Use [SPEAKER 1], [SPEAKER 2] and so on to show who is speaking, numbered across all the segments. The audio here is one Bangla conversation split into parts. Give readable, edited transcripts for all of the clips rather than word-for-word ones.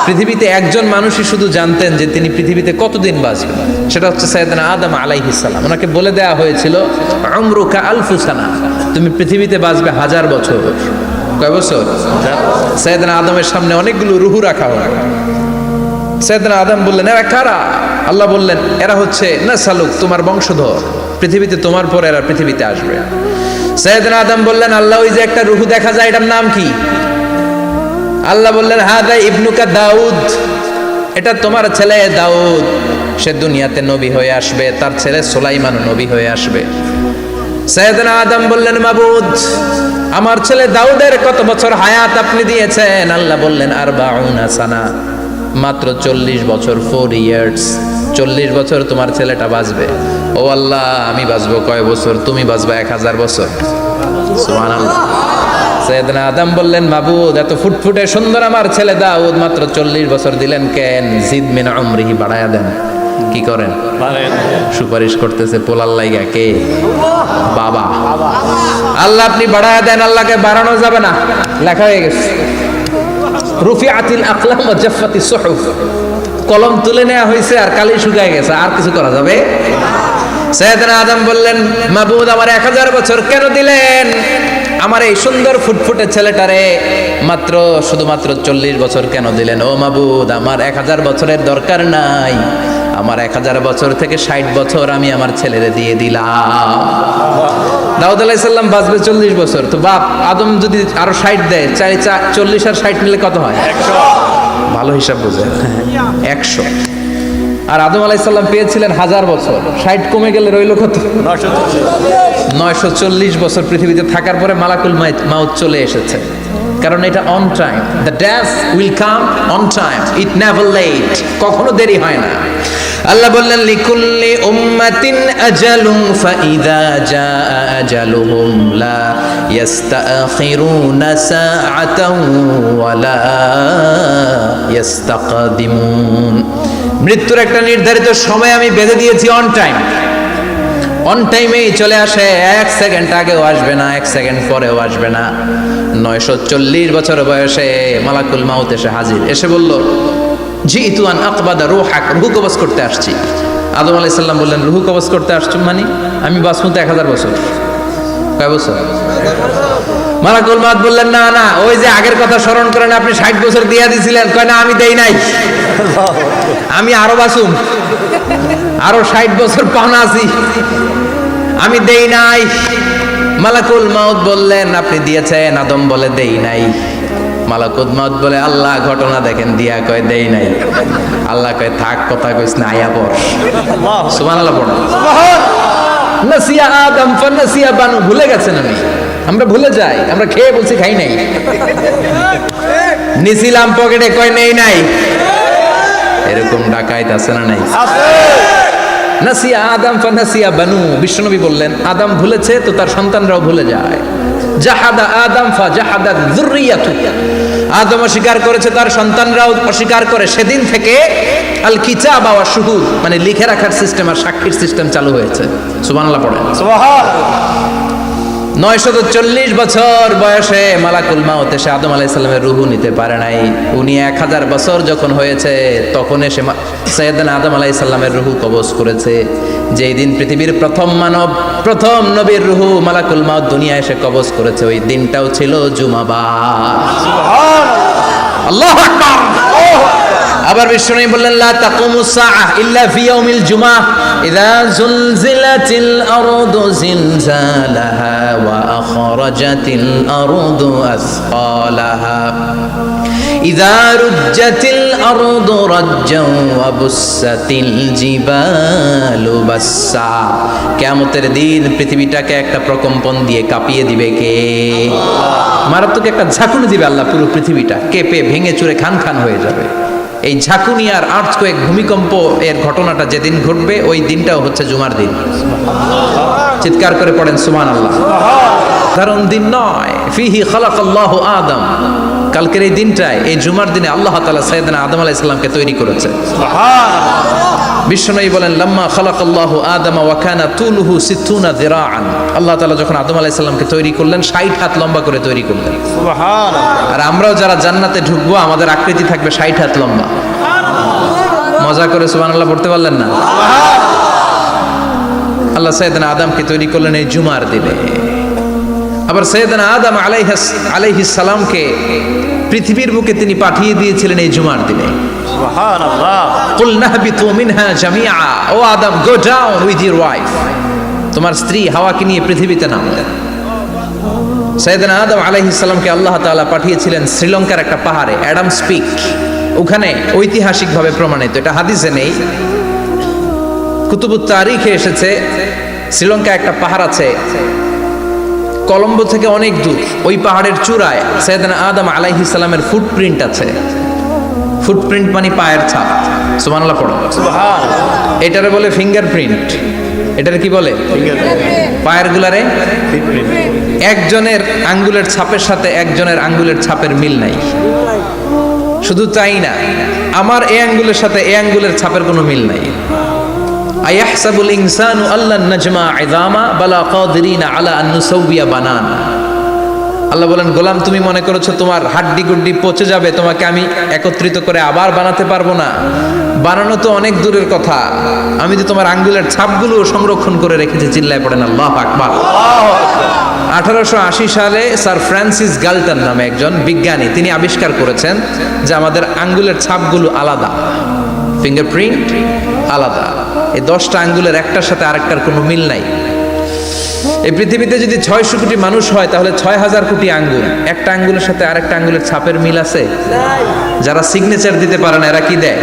[SPEAKER 1] পৃথিবীতে একজন মানুষই শুধু জানতেন যে তিনি পৃথিবীতে কতদিন বাঁচবেন, সেটা হচ্ছে সাইয়েদনা আদম আলাইহিস সালাম। ওনাকে বলে দেওয়া হয়েছিল উমরুকা আলফু সানা, তুমি পৃথিবীতে বাঁচবে 1000 বছর। কয় বছর? সাইয়েদনা আদমের সামনে অনেকগুলো রুহু রাখা হয়। সাইয়েদনা আদম বললেন, এরা কারা? আল্লাহ বললেন, এরা হচ্ছে নাসালুক, তোমার বংশধর, পৃথিবীতে তোমার পর এরা পৃথিবীতে আসবে। সাইয়েদনা আদম বললেন, আল্লাহ ওই যে একটা রুহু দেখা যায়, এটার নাম কি? আল্লাহ বললেন, হাদা ইবনুকা দাউদ, এটা তোমার ছেলে দাউদ, সে দুনিয়াতে নবী হয়ে আসবে, তার ছেলে সুলাইমান নবী হয়ে আসবে। সাইয়েদনা আদম বললেন, মাবুদ, আমার ছেলে দাউদের কত বছর হায়াত আপনি দিয়েছেন? আল্লাহ বললেন, আরবাউনা সানা, মাত্র 40 বছর, 4 ইয়ার্স। 40 বছর তোমার ছেলেটা বাঁচবে। ও আল্লাহ, আমি বাঁচবো কয় বছর? তুমি বাঁচবা 1000 বছর। সুবহানাল্লাহ। সাইয়েদনা আদম বললেন, মাবুদ, এত ফুটফুটে সুন্দর আমার ছেলে দাউদ, মাত্র 40 বছর দিলেন কেন? জিদ মিন উমরিহি, বাড়ায়া দেন। কি করেন? সুপারিশ করতেছে পোলার লাইগা কে? বাবা। আল্লাহ আপনি বাড়ায়া দেন। আল্লাহকে বাড়ানো যাবে না, লেখা হয়ে গেছে। রুফিআতিল আকলাম ওয়া জাফফাতিস সুহুফ, কলম তুলে নেওয়া হয়েছে আর কালি শুকায় গেছে, আর কিছু করা যাবে? সাইয়েদনা আদম বললেন, মাবুদ, আমার 1000 বছর কেন দিলেন? আমার এই সুন্দর ফুটফুটে ছেলেটারে মাত্র শুধুমাত্র 40 বছর কেন দিলেন? ও মাবুদ, আমার 1000 বছরের দরকার নাই, আমার 1000 বছর থেকে 60 বছর আমি আমার ছেলেরে দিয়ে দিলাম। দাউদ আলাইহিস সালাম বাঁচবে 40 বছর, তো বাপ আদম যদি আরো 60 দেয়, 40 আর 60 মিলে কত হয়? 100। ভালো হিসাব বুঝে, 100। আর আদম আলাইহিস সালাম পেয়েছিলেন 1000 বছর, 60 কমে গেলে রইল কত? 940 বছর পৃথিবীতে থাকার পরে মালাকুল মাউত চলে এসেছে। কারণ এটা on time, the death will come on time, it never late, কখনো দেরি হয় না। আল্লাহ বললেন, লিকুল্লি উম্মাতিন আজালুন ফাইযা জাআ আজালুহুম লা ইস্তাখিরুনা সাআতান ওয়া লা ইস্তাকদিমুন। মৃত্যুর একটা নির্ধারিত সময় আমি বেঁধে দিয়েছি, অন টাইম। অন টাইমেই চলে আসে, 1 সেকেন্ড আগেও আসবে না, 1 সেকেন্ড পরেও আসবে না। 940 বছর বয়সে মালাকুল মাউত এসে হাজির, এসে বলল, জিতু আন আকবাদা রূহাক, রূহ কবজ করতে আসছি। আদম আলাইহিস সালাম বললেন, রূহ কবজ করতে আসছো মানে? আমি বাঁচবো তো 1000 বছর। কয় বছর? মালাকুল মাউত বললেন, না না, ওই যে আগের কথা স্মরণ করেন, আপনি 60 বছর দিয়া দিছিলেন। কয় না, আমি দেই নাই, আমি আরো বাঁচুম, আরো 60 বছর পাওনা আছি, আমি দেই নাই। মালাকুল মাউত বললেন, আপনি দিয়েছেন? আদম বলে, দেই নাই। মালাকুল মাউত বলে, আল্লাহ ঘটনা দেখেন, দিয়া কয় দেই নাই। আল্লাহ কয়, থাক, কথা কইস না, আয়া পড়। সুবহানাল্লাহ পড়ো। নাসিয়া আদম ফানাসিয়া বানু, ভুলে গেছেন। আমরা ভুলে যাই, আমরা খেয়ে বলছি খাই নাই, নিছিলাম পকেটে, কয় নেই নাই। এরকম ডাকাইত আছে না নাই? নাসিয়া আদম ফানাসিয়া বানু, বিশ্বনবী বললেন, আদম ভুলেছে তো তার সন্তানরাও ভুলে যায়। জাহাদা আদম ফাজাহাদাত যুররিয়াতু, আদম অস্বীকার করেছে, তার সন্তানরাও অস্বীকার করে। সেদিন থেকে আল কিতাব ওয়া শুহুদ, মানে লিখে রাখার সিস্টেম আর সাক্ষীর সিস্টেম চালু হয়েছে। সুবহানাল্লাহ পড়েন। সুবহানাল্লাহ। 940 বছর বয়সে মালাকুল মাউত এসে আদম আলাইহিস সালামের রূহ নিতে পারে নাই। উনি 1000 বছর যখন হয়েছে তখন এসে সাইয়েদনা আদম আলাইহিস সালামের রূহ কবজ করেছে। যেই দিন পৃথিবীর প্রথম মানব, প্রথম নবীর রূহ মালাকুল মাউত দুনিয়ায় এসে কবজ করেছে, ওই দিনটাও ছিল জুমাবার। সুবহানাল্লাহ, আল্লাহু আকবার। আবার বিশ্বনবী বললেন, লা তাকুমুস সাআহ ইল্লা ফি ইয়াউমিল জুমআহ ইযা যুলজিলাতিল আরদু জিলজালাহা ওয়া আখরাজাতিল আরদু আসকালাহা ইযা রুজ্জাতিল আরদু রাজ্জান ওয়া বুসাতিল জিবালু বাসসা। কিয়ামতের দিন পৃথিবীটাকে একটা প্রকম্পন দিয়ে কাঁপিয়ে দিবে কে? মারাত্মক একটা ঝাঁকুনি দিবে আল্লাহ, পুরো পৃথিবীটা কেঁপে ভেঙে চুরে খান খান হয়ে যাবে। এই ঝাঁকুনি আর আর্থকোয়েক, ভূমিকম্প এর ঘটনাটা যেদিন ঘটবে ওই দিনটাও হচ্ছে জুমার দিন। চিৎকার করে পড়েন সুবহানাল্লাহ। সাধারণ দিন নয়, ফিহি খালাকাল্লাহু আদম। কালকের এই দিনটায়, এই জুমার দিনে আল্লাহ তাআলা সাইয়েদনা আদম আলাইহিস সালামকে তৈরি করেছে। সুবহানাল্লাহ। বিশ্বনবী বলেন লাম্মা খালাকাল্লাহু আদামা ওয়া কানা তুলুহু 60 যিরাআন, আল্লাহ তাআলা যখন আদম আলাইহিস সালামকে তৈরি করলেন 60 হাত লম্বা করে তৈরি করলেন।
[SPEAKER 2] সুবহানাল্লাহ।
[SPEAKER 1] আর আমরাও যারা জান্নাতে ঢুকবো আমাদের আকৃতি থাকবে 60 হাত লম্বা। মজা করে সুবহানাল্লাহ পড়তে পারলেন না? আল্লাহ সাইয়েদনা আদমকে তৈরি করলেন এই জুমার দিনে। আবার সাইয়েদনা আদম আলাইহিস সালামকে পৃথিবীর বুকে তিনি পাঠিয়ে দিয়েছিলেন এই জুমার দিনে।
[SPEAKER 2] সুবহানাল্লাহ।
[SPEAKER 1] কুল নাহবিতু মিনহা জামিআ, ও Adam go down with your wife, তোমার স্ত্রী হাওয়াকে নিয়ে পৃথিবীতে নামো। সাইয়েদনা আদম আলাইহিস সালামকে আল্লাহ তাআলা পাঠিয়েছিলেন শ্রীলঙ্কার একটা পাহাড়ে, অ্যাডামস পিক। ওখানে ঐতিহাসিকভাবে প্রমাণিত, এটা হাদিসে নেই, কুতুবুত তারিখে এসেছে। শ্রীলঙ্কা একটা পাহাড় আছে, কলম্বো থেকে অনেক দূর। ওই পাহাড়ের চূড়ায় সাইয়েদনা আদম আলাইহিস সালামের ফুটপ্রিন্ট আছে। ফুটপ্রিন্ট মানে পায়ের ছাপ। সুবহানাল্লাহ পড়ো।
[SPEAKER 2] সুবহানাল্লাহ।
[SPEAKER 1] এটারে বলে ফিঙ্গারপ্রিন্ট। এটারে কি বলে? পায়ের গুলারে একজনের আঙ্গুলের ছাপের সাথে একজনের আঙ্গুলের ছাপের মিল নাই। শুধু তাই না, আমার এই আঙ্গুলের সাথে এই আঙ্গুলের ছাপের কোনো মিল নাই। আয়াহসাবুল ইনসানু আল্লান নাজমা ইযামা বালা কাদিরিনা আলা আন নুসাউবিয়া বানানা। আল্লাহ বলেন, গোলাম তুমি মনে করেছো তোমার হাড্ডি গুড্ডি পচে যাবে, তোমাকে আমি একত্রিত করে আবার বানাতে পারবো না? বানানো তো অনেক দূরের কথা, আমি তো তোমার আঙ্গুলের ছাপগুলো সংরক্ষণ করে রেখেছি। চিল্লায় পড়েন আল্লাহু আকবার। 1880 সালে স্যার ফ্রান্সিস গাল্টন নামে একজন বিজ্ঞানী, তিনি আবিষ্কার করেছেন যে আমাদের আঙ্গুলের ছাপগুলো আলাদা, ফিঙ্গারপ্রিন্ট আলাদা। এই 10টা আঙ্গুলের একটার সাথে আরেকটার কোনো মিল নাই। এই পৃথিবীতে যদি 600 কোটি মানুষ হয় তাহলে 6000 কোটি আঙ্গুল, একটা আঙ্গুলের সাথে আরেকটা আঙ্গুলের ছাপের মিল আছে? যারা সিগনেচার দিতে পারে না এরা কি দেয়?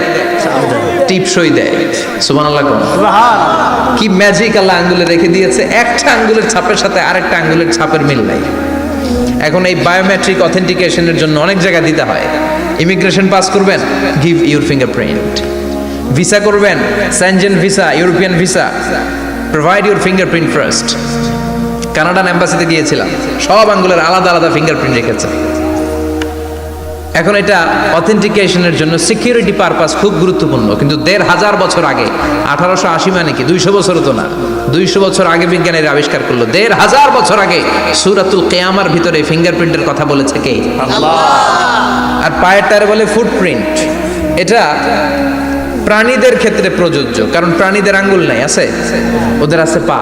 [SPEAKER 1] টিপসই দেয়। সুবহানাল্লাহ।
[SPEAKER 2] সুবহানাল্লাহ।
[SPEAKER 1] কি ম্যাজিক আল্লাহ আঙ্গুলে রেখে দিয়েছে, একটা আঙ্গুলের ছাপের সাথে আরেকটা আঙ্গুলের ছাপের মিল নাই। এখন এই বায়োমেট্রিক অথেন্টিকেশনের জন্য অনেক জায়গা দিতে হয়। ইমিগ্রেশন পাস করবেন, গিভ ইউর ফিঙ্গারপ্রিন্ট। ভিসা করবেন, Schengen visa, European visa, provide your fingerprint first. Canadian এম্বাসিতে গিয়েছিলাম, সব আঙ্গুলের আলাদা আলাদা ফিঙ্গারপ্রিন্ট রেখেছে। এখন এটা অথেন্টিকেশনের জন্য সিকিউরিটি পারপাস খুব গুরুত্বপূর্ণ। কিন্তু 1500 বছর আগে, 1880 মানে কি 200 বছরও তো না, 200 বছর আগে বিজ্ঞানীরা আবিষ্কার করলো। 1500 বছর আগে সূরাতুল কিয়ামার ভিতরে ফিঙ্গারপ্রিন্টের কথা বলেছে কে?
[SPEAKER 2] আল্লাহ।
[SPEAKER 1] আর পায়েরটার বলে ফুটপ্রিন্ট। এটা প্রাণীদের ক্ষেত্রে প্রযোজ্য, কারণ প্রাণীদের আঙ্গুল নাই, আছে? ওদের আছে পা।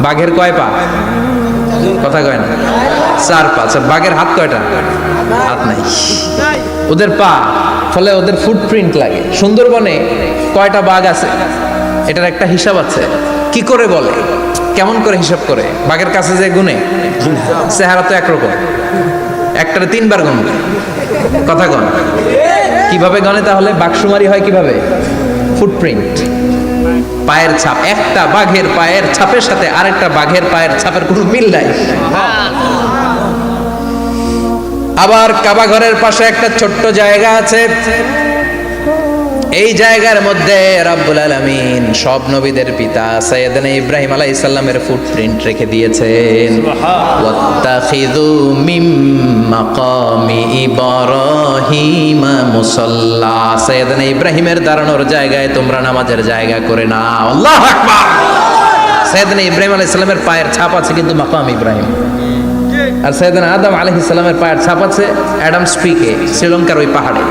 [SPEAKER 1] বাঘের কয় পা? কথা কয় না, 4 পা। বাঘের হাত কয়টা? হাত নাই, ওদের পা। ফলে ওদের ফুটপ্রিন্ট লাগে। সুন্দরবনে কয়টা বাঘ আছে এটার একটা হিসাব আছে। কি করে বলে, কেমন করে হিসাব করে? বাঘের কাছে যে গুনে, চেহারা তো একরকম, একটারে 3 বার গুনবে। কথা কন, কিভাবে গনে তাহলে? বাঘশুমারি হয় কিভাবে? ফুটপ্রিন্ট, পায়ের ছাপ। একটা বাঘের পায়ের ছাপের সাথে আরেকটা বাঘের পায়ের ছাপের কোনো মিল নাই। আবার কাবা ঘরের পাশে একটা ছোট্ট জায়গা আছে, এই জায়গার মধ্যে রব্বুল আলামিন সব নবীদের পিতা সাইয়েদনা ইব্রাহিম আলাইহিস সালামের ফুটপ্রিন্ট রেখে দিয়েছেন। ওয়াত্তাখিযু মিম মাকামি ইব্রাহিম মুসাল্লা, সাইয়েদনা ইব্রাহিমের দাঁড়ানোর জায়গায় তোমরা নামাজের জায়গা করে নাও। আল্লাহু আকবার। সাইয়েদনা ইব্রাহিম আলাইহিস সালামের পায়ের ছাপ আছে কিন্তু মাকাম ইব্রাহিম। আর সাইয়েদনা আদম আলাইহিস সালামের পায়ের ছাপ আছে অ্যাডামস পিকে, শ্রীলঙ্কার ওই পাহাড়ে।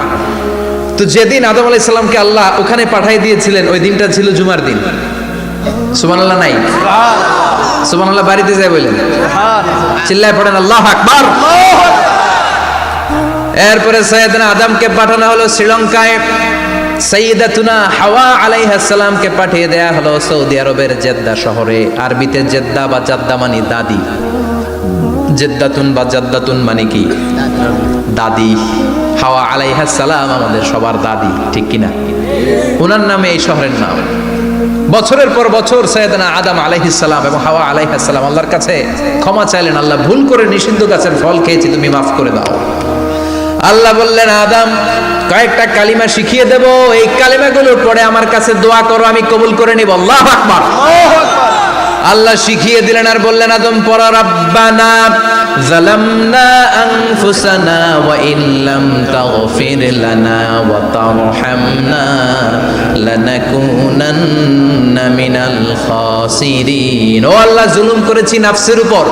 [SPEAKER 1] তো যেদিন আদম আলাইহিস সালামকে আল্লাহ ওখানে পাঠিয়ে দিয়েছিলেন, ওই দিনটা ছিল জুমার দিন। সুবহানাল্লাহ নাই? সুবহানাল্লাহ বাড়িতে যায় বলেন, চিল্লায় পড়েন আল্লাহু আকবার। এরপরে সাইয়েদনা আদমকে পাঠানো হলো শ্রীলঙ্কায়, সাইয়্যিদাতুনা হাওয়া আলাইহিস সালামকে পাঠিয়ে দেয়া হলো সৌদি আরবের জেদ্দা শহরে। আরবিতে জেদ্দা বা জাদ্দা মানে দাদি। জেদ্দাতুন বা জাদ্দাতুন মানে কি? দাদি। হাওয়া আলাইহিস সালাম আমাদের সবার দাদি, ঠিক কিনা? ওনার নামে এই শহরের নাম। বছরের পর বছর সাইয়েদনা আদম আলাইহিস সালাম এবং হাওয়া আলাইহিস সালাম আল্লাহর কাছে ক্ষমা চাইলেন, আল্লাহ ভুল করে নিষিদ্ধ গাছের ফল খেয়েছি, তুমি মাফ করে দাও। আল্লাহ বললেন, আদম কয়েকটা কালিমা শিখিয়ে দেব, এই কালিমাগুলোর পরে আমার কাছে দোয়া করো, আমি কবুল করে নিব। আল্লাহু আকবার। আল্লাহ শিখিয়ে দিলেন আর বললেন আদম পড়া রাব্বানা যালামনা আনফুসানা ওয়া ইল্লাম তাগফির লানা ওয়া তারহামনা লানাকুনান্না মিনাল খাসিরিন। ও আল্লাহ, জুলুম করেছি নাফসের উপর,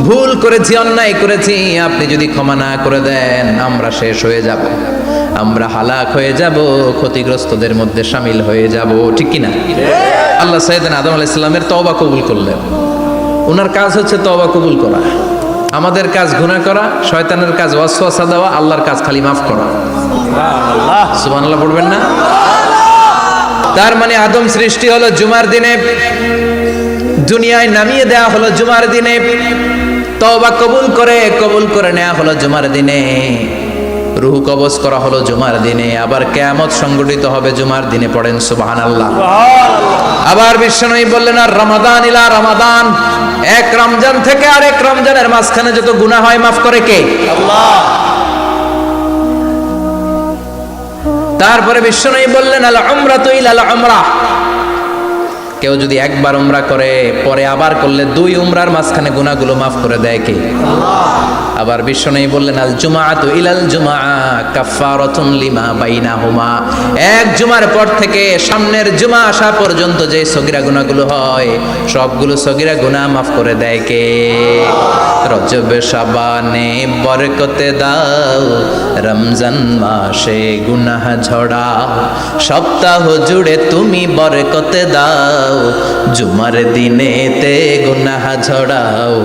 [SPEAKER 1] ভুল করেছি, অন্যায় করেছি, আপনি যদি ক্ষমা না করে দেন আমরা শেষ হয়ে যাব, আমরা হালাক হয়ে যাব, ক্ষতিগ্রস্তদের মধ্যে শামিল হয়ে যাব। ঠিক কি না? আল্লাহ সাইয়েদনা আদম আলাইহিস সালামের তওবা কবুল করলেন। ওনার কাজ হচ্ছে তওবা কবুল করা, আমাদের কাজ গুনাহ করা, শয়তানের কাজ ওয়াসওয়াসা দেওয়া, আল্লাহর কাজ খালি মাফ করা। সুবহানাল্লাহ পড়বেন না? তার মানে আদম সৃষ্টি হলো জুমার দিনে, দুনিয়ায় নামিয়ে দেওয়া হলো জুমার দিনে, তওবা কবুল করে নেওয়া হলো জুমার দিনে, রূহ কবজ করা হলো জুমার দিনে, আবার কিয়ামত সংগঠিত হবে জুমার দিনে। পড়েন সুবহানাল্লাহ। আবার বিশ্বনবী বললেন আর রমাদান ইলা রমাদান, এক রমজান থেকে আরেক রমজানের মাঝখানে যত গুনাহ হয় মাফ করে কে?
[SPEAKER 2] আল্লাহ।
[SPEAKER 1] তারপরে বিশ্বনবী বললেন আল উমরাতু ইলাল উমরাহ, কেউ যদি একবার উমরা করে পরে আবার করলে দুই উমরার মাঝখানে গুনাহগুলো মাফ করে দেয় কে? আবার বিশ্বনবী বললেন আল জুমাআতু ইলাল জুমআ কাফফারাতুন লিমা বাইনাহুমা, এক জুমার পর থেকে সামনের জুমা আসা পর্যন্ত যে সগীরা গুনাহগুলো হয় সবগুলো সগীরা গুনাহ মাফ করে দেয় কে? রজব শাবানে বরকতে দাও, রমজান মাসে গুনাহ ঝড়াও, সপ্তাহ জুড়ে তুমি বরকতে দাও, জুমার দিনেতে গুনাহ ঝড়াও,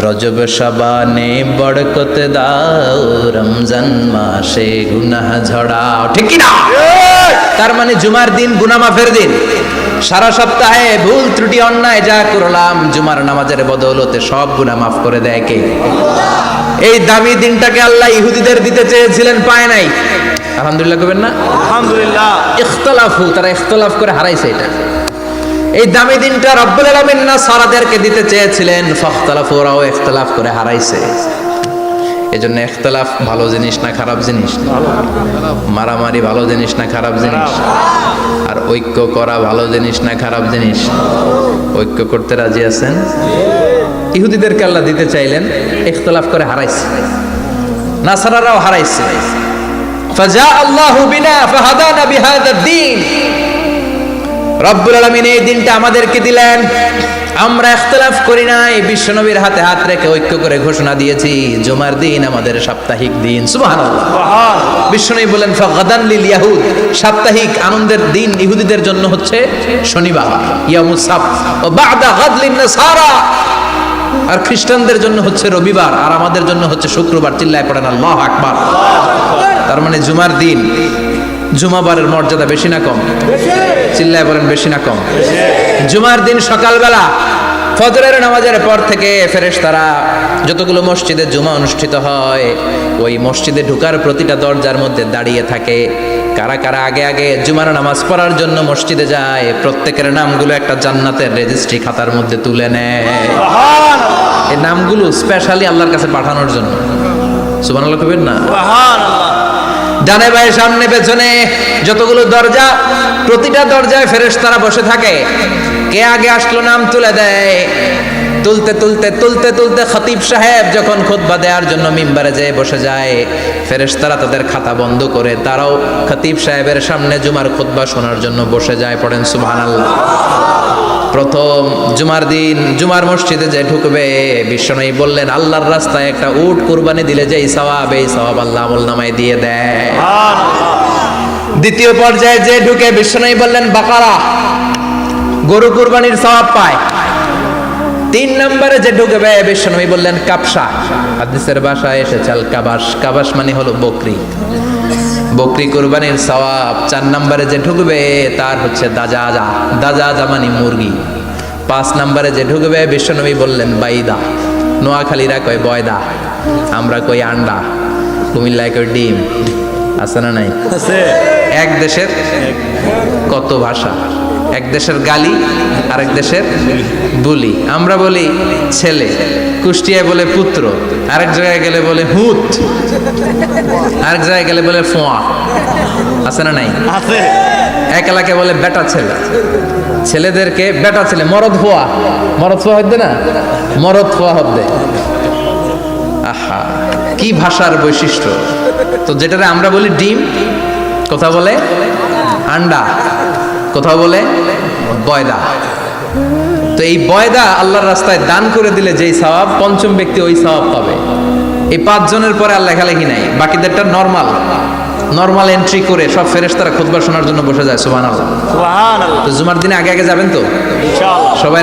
[SPEAKER 1] রজব শাবানে বরকতে দাও, রমজান মাসে গুনাহ ঝড়াও। ঠিক কি না? তার মানে জুমার দিন গুনাহ মাফের দিন। সারা সপ্তাহে ভুল ত্রুটি অন্যায় যা করলাম জুমার নামাজের বদৌলতে সব গুনাহ মাফ করে দেয় কে? এই দামি দিনটাকে আল্লাহ ইহুদিদের দিতে চেয়েছিলেন, পায় নাই। আলহামদুলিল্লাহ কবেন না?
[SPEAKER 2] আলহামদুলিল্লাহ।
[SPEAKER 1] ইখতিলাফু, তারা ইখতিলাফ করে হারাইছে এটা। এই দামি দিনটা রব্বুল আলামিন নাসারাদেরকে দিতে চেয়েছিলেন, ফাখতালাফু, ওরাও ইখতিলাফ করে হারাইছে। এজন্য ইখতিলাফ ভালো জিনিস না খারাপ জিনিস? মারামারি ভালো জিনিস না খারাপ জিনিস? আর ঐক্য করা ভালো জিনিস না খারাপ জিনিস? ঐক্য করতে রাজি আছেন? ইহুদিদেরকে আল্লাহ দিতে চাইলেন, ইখতিলাফ করে হারাইছে, নাসারারাও হারাইছে। ফাজা আল্লাহু বিনা ফাহাদানা বিহাদা দ্বীন, রব্বুল আলামিন এই দিনটা আমাদেরকে দিলেন, আমরা ইখতিলাফ করি নাই, বিশ্বনবীর হাতে হাত রেখে ঐক্য করে ঘোষণা দিয়েছি জুমার দিন আমাদের সাপ্তাহিক দিন। সুবহানাল্লাহ। বিশ্বনবী বলেন ফাগাদান লিল ইয়াহুদ, সাপ্তাহিক আনন্দের দিন ইহুদিদের জন্য হচ্ছে শনিবার, ইয়ামুস সাbt, ও বাদা গাদ লিন নাসারা, আর খ্রিস্টানদের জন্য হচ্ছে রবিবার, আর আমাদের জন্য হচ্ছে শুক্রবার। চিল্লায় পড়েন আল্লাহু আকবার। তার মানে জুমার দিন, জুমাবারের মর্যাদা বেশি না কম? চিল্লায় বলেন বেশি না কম? জুমার দিন সকালবেলা ফজরের নামাজের পর থেকে ফেরেশতারা যতগুলো মসজিদে জুমা অনুষ্ঠিত হয় ওই মসজিদে ঢোকার প্রতিটা দরজার মধ্যে দাঁড়িয়ে থাকে। কারা কারা আগে আগে জুমার নামাজ পড়ার জন্য মসজিদে যায়, প্রত্যেকের নামগুলো একটা জান্নাতের রেজিস্ট্রি খাতার মধ্যে তুলে নেয়। এই নামগুলো স্পেশালি আল্লাহর কাছে পাঠানোর জন্য। সুবহানাল্লাহ কইবেন না?
[SPEAKER 2] সুবহানাল্লাহ।
[SPEAKER 1] ডানে বায়ে সামনে পেছনে যতগুলো দরজা, প্রতিটা দরজায় ফেরেশতারা বসে থাকে। কে আগে আসলো নাম তুলে দেয়। তুলতে তুলতে তুলতে তুলতে খতিব সাহেব যখন খুতবা দেওয়ার জন্য মিম্বারে যেয়ে বসে যায়, ফেরেশতারা তাদের খাতা বন্ধ করে তারাও খতিব সাহেবের সামনে জুমার খুতবা শোনার জন্য বসে যায়। পড়েন সুবহানাল্লাহ। প্রথম জুমার দিন জুমার মসজিদে যে ঢুকবে, বিশ্বনবী বললেন আল্লাহর রাস্তায় একটা উট কুরবানি দিলে যেই সওয়াব, এই সওয়াব আল্লাহ আমলনামায় দিয়ে দেয়। দ্বিতীয় পর্যায়ে যে ঢুকে, বিশ্বনবী বললেন বাকারা, গরু কুরবানির সওয়াব পায়। তিন নম্বরে যে ঢুকবে, বিশ্বনবী বললেন কাবসা, হাদিসের ভাষায় এসেছে আল কাবাস, কাবাস মানে হলো বকরি, বকরি কুরবানির সওয়াব। চার নম্বরে যে ঢুকবে তার হচ্ছে দাজাজা, দাজাজা মানে মুরগি। পাঁচ নম্বরে যে ঢুকবে, বিশ্বনবী বললেন বাইদা, নোয়াখালীরা কয় বয়দা, আমরা কই আন্ডা, কুমিল্লায় কই ডিম। আছে না নাই? এক দেশের কত ভাষা, এক দেশের গালি আরেক দেশের বুলি। আমরা বলি ছেলে, কুষ্টিয়ায় বলে পুত্র, আরেক জায়গায় গেলে বলে হুত, আরেক জায়গায় গেলে বলে ফোয়া। আছে না নাই?
[SPEAKER 2] আছে।
[SPEAKER 1] এক এলাকায় বলে বেটা ছেলে, ছেলেদেরকে বেটা ছেলে, মরদ হওয়া হইতে না, মরদ হওয়া হবে। আহা, কি ভাষার বৈশিষ্ট্য! তো যেটারে আমরা বলি ডিম, কথা বলে আন্ডা, কথা বলে বয়দা। তো এই বয়দা আল্লাহর রাস্তায় দান করে দিলে যেই সওয়াব, পঞ্চম ব্যক্তি ওই সওয়াব পাবে। এই 5 জনের পরে আর লেখালেখি নাই, বাকিদেরটা নরমাল এন্ট্রি করে সব ফেরেশতারা খুতবা শোনার জন্য বসে যায়। সুবহানাল্লাহ।
[SPEAKER 2] সুবহানাল্লাহ।
[SPEAKER 1] তো জুমার দিনে আগে আগে যাবেন তো
[SPEAKER 2] ইনশাআল্লাহ।
[SPEAKER 1] সবাই?